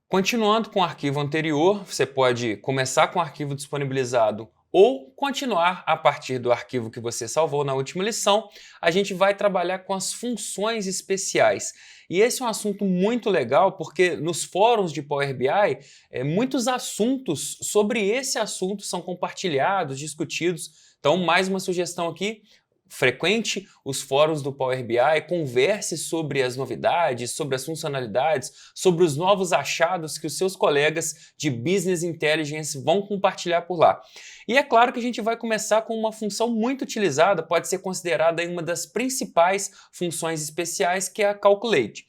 Continuando com o arquivo anterior, você pode começar com o arquivo disponibilizado ou continuar a partir do arquivo que você salvou na última lição. A gente vai trabalhar com as funções especiais. E esse é um assunto muito legal porque nos fóruns de Power BI, muitos assuntos sobre esse assunto são compartilhados, discutidos. Então, mais uma sugestão aqui. Frequente os fóruns do Power BI, converse sobre as novidades, sobre as funcionalidades, sobre os novos achados que os seus colegas de Business Intelligence vão compartilhar por lá. E é claro que a gente vai começar com uma função muito utilizada, pode ser considerada uma das principais funções especiais, que é a Calculate.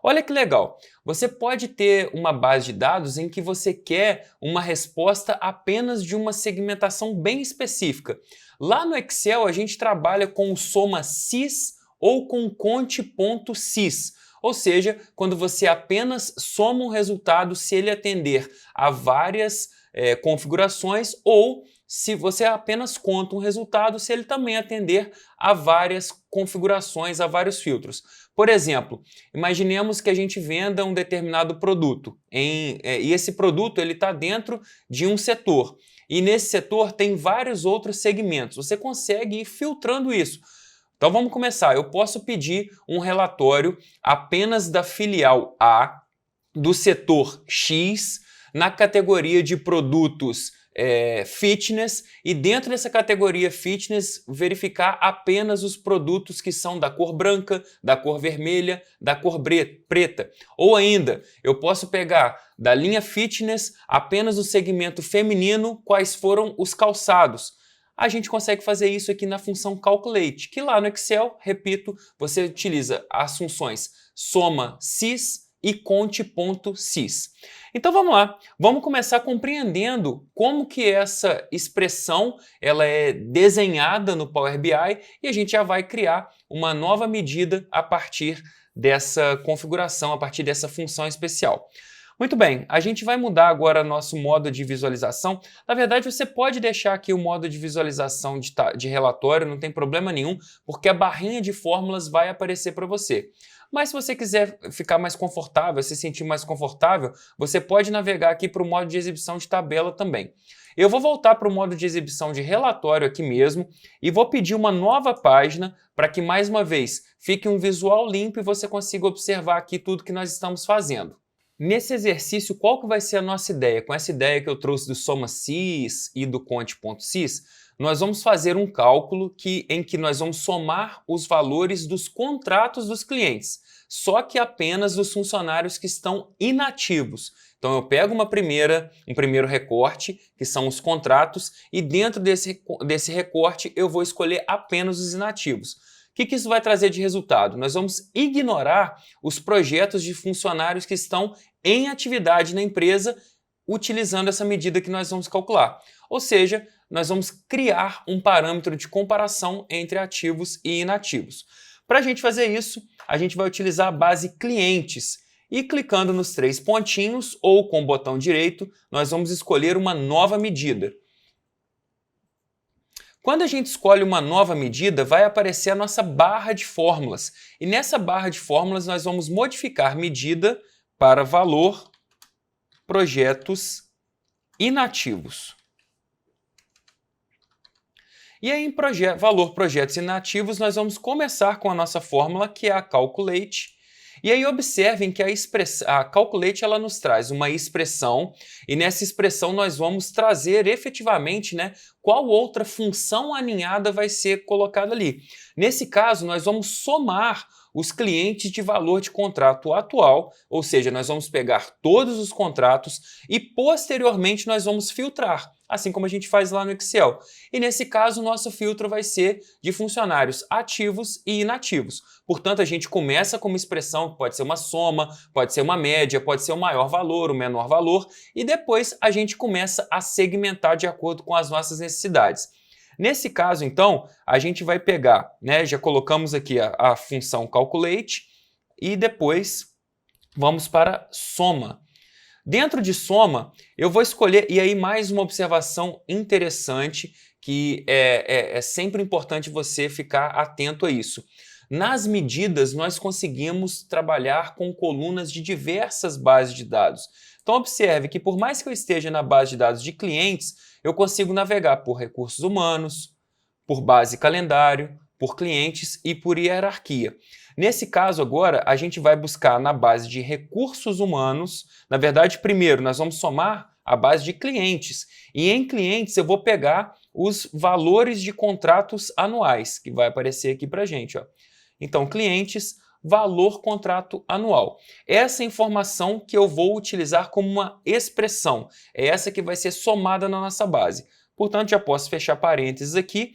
Olha que legal, você pode ter uma base de dados em que você quer uma resposta apenas de uma segmentação bem específica. Lá no Excel a gente trabalha com o soma sys ou com conte.sys, ou seja, quando você apenas soma um resultado se ele atender a várias configurações, ou se você apenas conta um resultado se ele também atender a várias configurações, a vários filtros. Por exemplo, imaginemos que a gente venda um determinado produto e esse produto está dentro de um setor. E nesse setor tem vários outros segmentos. Você consegue ir filtrando isso. Então vamos começar. Eu posso pedir um relatório apenas da filial A, do setor X, na categoria de produtos fitness, e dentro dessa categoria fitness verificar apenas os produtos que são da cor branca, da cor vermelha, da cor preta. Ou ainda, eu posso pegar da linha fitness apenas o segmento feminino, quais foram os calçados. A gente consegue fazer isso aqui na função Calculate, que lá no Excel, repito, você utiliza as funções soma sys e conte.sys. Então vamos lá, vamos começar compreendendo como que essa expressão ela é desenhada no Power BI, e a gente já vai criar uma nova medida a partir dessa configuração, a partir dessa função especial. Muito bem, a gente vai mudar agora nosso modo de visualização. Na verdade, você pode deixar aqui o modo de visualização de relatório, não tem problema nenhum, porque a barrinha de fórmulas vai aparecer para você. Mas se você quiser ficar mais confortável, se sentir mais confortável, você pode navegar aqui para o modo de exibição de tabela também. Eu vou voltar para o modo de exibição de relatório aqui mesmo e vou pedir uma nova página para que, mais uma vez, fique um visual limpo e você consiga observar aqui tudo que nós estamos fazendo. Nesse exercício, qual que vai ser a nossa ideia? Com essa ideia que eu trouxe do soma sys e do conte.sys, nós vamos fazer um cálculo em que nós vamos somar os valores dos contratos dos clientes, só que apenas dos funcionários que estão inativos. Então eu pego um primeiro recorte, que são os contratos, e dentro desse recorte eu vou escolher apenas os inativos. O que isso vai trazer de resultado? Nós vamos ignorar os projetos de funcionários que estão em atividade na empresa utilizando essa medida que nós vamos calcular. Ou seja, nós vamos criar um parâmetro de comparação entre ativos e inativos. Para a gente fazer isso, a gente vai utilizar a base clientes e clicando nos 3 pontinhos ou com o botão direito, nós vamos escolher uma nova medida. Quando a gente escolhe uma nova medida, vai aparecer a nossa barra de fórmulas. E nessa barra de fórmulas nós vamos modificar medida para valor projetos inativos. E aí em valor projetos inativos nós vamos começar com a nossa fórmula, que é a Calculate. E aí observem que a Calculate ela nos traz uma expressão, e nessa expressão nós vamos trazer efetivamente qual outra função aninhada vai ser colocada ali. Nesse caso, nós vamos somar os clientes de valor de contrato atual, ou seja, nós vamos pegar todos os contratos e posteriormente nós vamos filtrar, assim como a gente faz lá no Excel. E nesse caso, o nosso filtro vai ser de funcionários ativos e inativos. Portanto, a gente começa com uma expressão que pode ser uma soma, pode ser uma média, pode ser o maior valor, o menor valor, e depois a gente começa a segmentar de acordo com as nossas necessidades. Nesse caso, então, a gente vai pegar, já colocamos aqui a função Calculate e depois vamos para soma. Dentro de soma, eu vou escolher, e aí mais uma observação interessante, que é sempre importante você ficar atento a isso. Nas medidas, nós conseguimos trabalhar com colunas de diversas bases de dados. Então observe que por mais que eu esteja na base de dados de clientes, eu consigo navegar por recursos humanos, por base calendário, por clientes e por hierarquia. Nesse caso agora, a gente vai buscar na base de recursos humanos. Na verdade, primeiro nós vamos somar a base de clientes. E em clientes eu vou pegar os valores de contratos anuais, que vai aparecer aqui para a gente. Então, clientes, valor contrato anual. Essa informação que eu vou utilizar como uma expressão. É essa que vai ser somada na nossa base. Portanto, já posso fechar parênteses aqui.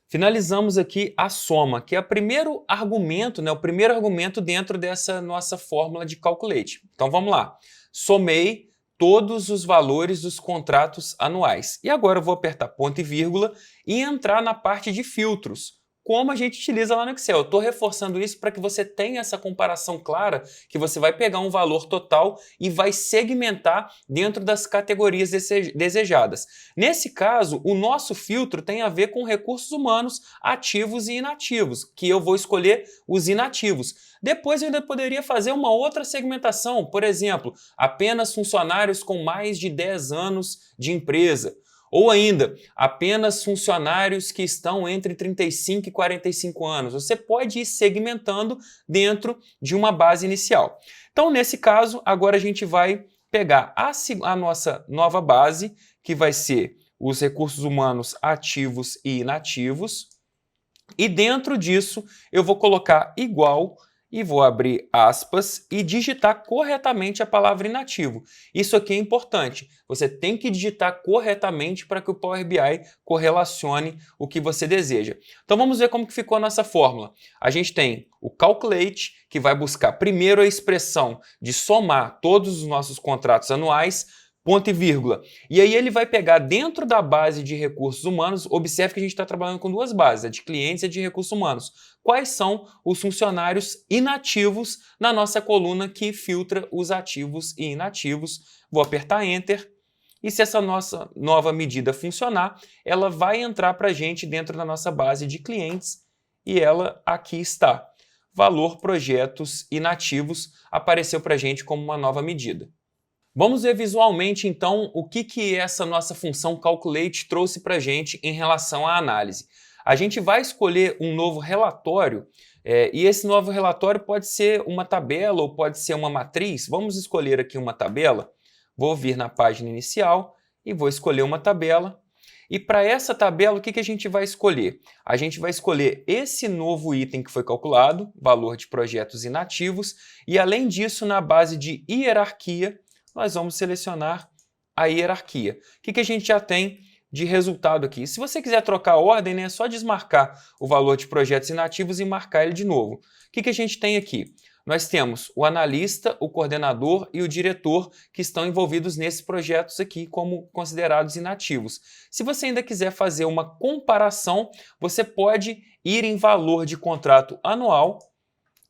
Finalizamos aqui a soma, que é o primeiro argumento, o primeiro argumento dentro dessa nossa fórmula de calculate. Então vamos lá. Somei todos os valores dos contratos anuais. E agora eu vou apertar ponto e vírgula e entrar na parte de filtros, como a gente utiliza lá no Excel. Eu estou reforçando isso para que você tenha essa comparação clara, que você vai pegar um valor total e vai segmentar dentro das categorias desejadas. Nesse caso, o nosso filtro tem a ver com recursos humanos ativos e inativos, que eu vou escolher os inativos. Depois eu ainda poderia fazer uma outra segmentação, por exemplo, apenas funcionários com mais de 10 anos de empresa. Ou ainda, apenas funcionários que estão entre 35 e 45 anos. Você pode ir segmentando dentro de uma base inicial. Então, nesse caso, agora a gente vai pegar a nossa nova base, que vai ser os recursos humanos ativos e inativos. E dentro disso, eu vou colocar igual e vou abrir aspas e digitar corretamente a palavra inativo. Isso aqui é importante. Você tem que digitar corretamente para que o Power BI correlacione o que você deseja. Então vamos ver como que ficou a nossa fórmula. A gente tem o calculate, que vai buscar primeiro a expressão de somar todos os nossos contratos anuais, ponto e vírgula. E aí ele vai pegar dentro da base de recursos humanos, observe que a gente está trabalhando com duas bases, a de clientes e a de recursos humanos. Quais são os funcionários inativos na nossa coluna que filtra os ativos e inativos? Vou apertar Enter. E se essa nossa nova medida funcionar, ela vai entrar para a gente dentro da nossa base de clientes e ela aqui está. Valor projetos inativos apareceu para a gente como uma nova medida. Vamos ver visualmente, então, o que essa nossa função calculate trouxe para a gente em relação à análise. A gente vai escolher um novo relatório, e esse novo relatório pode ser uma tabela ou pode ser uma matriz. Vamos escolher aqui uma tabela. Vou vir na página inicial e vou escolher uma tabela. E para essa tabela, o que a gente vai escolher? A gente vai escolher esse novo item que foi calculado, valor de projetos inativos, e além disso, na base de hierarquia, nós vamos selecionar a hierarquia. O que a gente já tem de resultado aqui? Se você quiser trocar a ordem, né, é só desmarcar o valor de projetos inativos e marcar ele de novo. O que a gente tem aqui? Nós temos o analista, o coordenador e o diretor que estão envolvidos nesses projetos aqui como considerados inativos. Se você ainda quiser fazer uma comparação, você pode ir em valor de contrato anual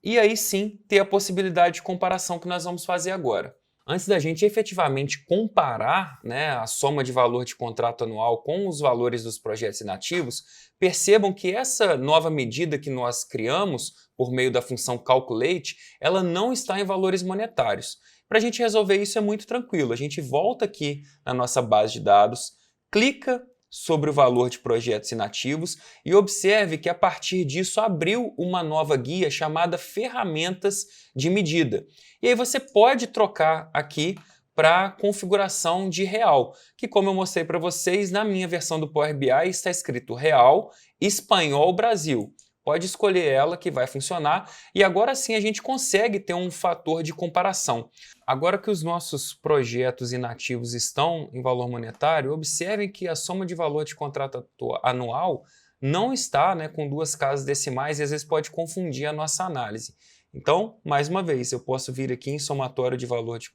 e aí sim ter a possibilidade de comparação que nós vamos fazer agora. Antes da gente efetivamente comparar, né, a soma de valor de contrato anual com os valores dos projetos inativos, percebam que essa nova medida que nós criamos por meio da função calculate, ela não está em valores monetários. Para a gente resolver isso é muito tranquilo. A gente volta aqui na nossa base de dados, clica sobre o valor de projetos inativos e observe que a partir disso abriu uma nova guia chamada Ferramentas de Medida. E aí você pode trocar aqui para configuração de real, que como eu mostrei para vocês, na minha versão do Power BI está escrito Real, Espanhol, Brasil. Pode escolher ela que vai funcionar e agora sim a gente consegue ter um fator de comparação. Agora que os nossos projetos inativos estão em valor monetário, observem que a soma de valor de contrato anual não está, né, com duas casas decimais e às vezes pode confundir a nossa análise. Então, mais uma vez, eu posso vir aqui em somatório de valor de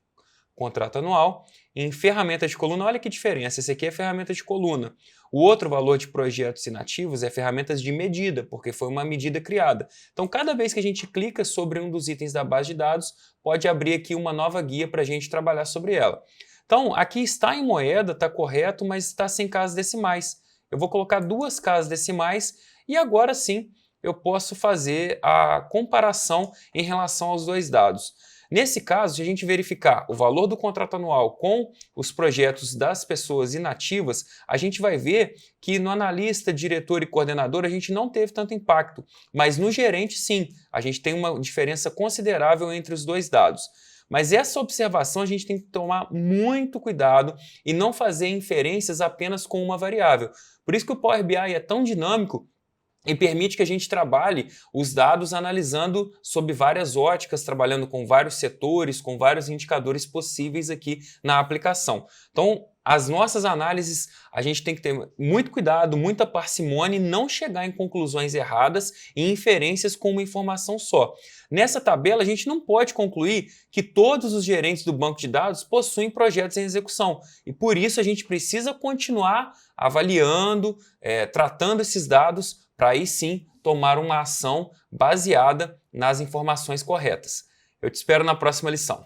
contrato anual, em ferramenta de coluna, olha que diferença, esse aqui é ferramenta de coluna. O outro valor de projetos inativos é ferramentas de medida, porque foi uma medida criada. Então, cada vez que a gente clica sobre um dos itens da base de dados, pode abrir aqui uma nova guia para a gente trabalhar sobre ela. Então, aqui está em moeda, está correto, mas está sem casas decimais. Eu vou colocar duas casas decimais e agora sim, eu posso fazer a comparação em relação aos dois dados. Nesse caso, se a gente verificar o valor do contrato anual com os projetos das pessoas inativas, a gente vai ver que no analista, diretor e coordenador a gente não teve tanto impacto, mas no gerente sim, a gente tem uma diferença considerável entre os dois dados. Mas essa observação a gente tem que tomar muito cuidado e não fazer inferências apenas com uma variável. Por isso que o Power BI é tão dinâmico e permite que a gente trabalhe os dados analisando sob várias óticas, trabalhando com vários setores, com vários indicadores possíveis aqui na aplicação. Então, as nossas análises, a gente tem que ter muito cuidado, muita parcimônia e não chegar em conclusões erradas e inferências com uma informação só. Nessa tabela, a gente não pode concluir que todos os gerentes do banco de dados possuem projetos em execução. E por isso a gente precisa continuar avaliando, tratando esses dados para aí sim tomar uma ação baseada nas informações corretas. Eu te espero na próxima lição.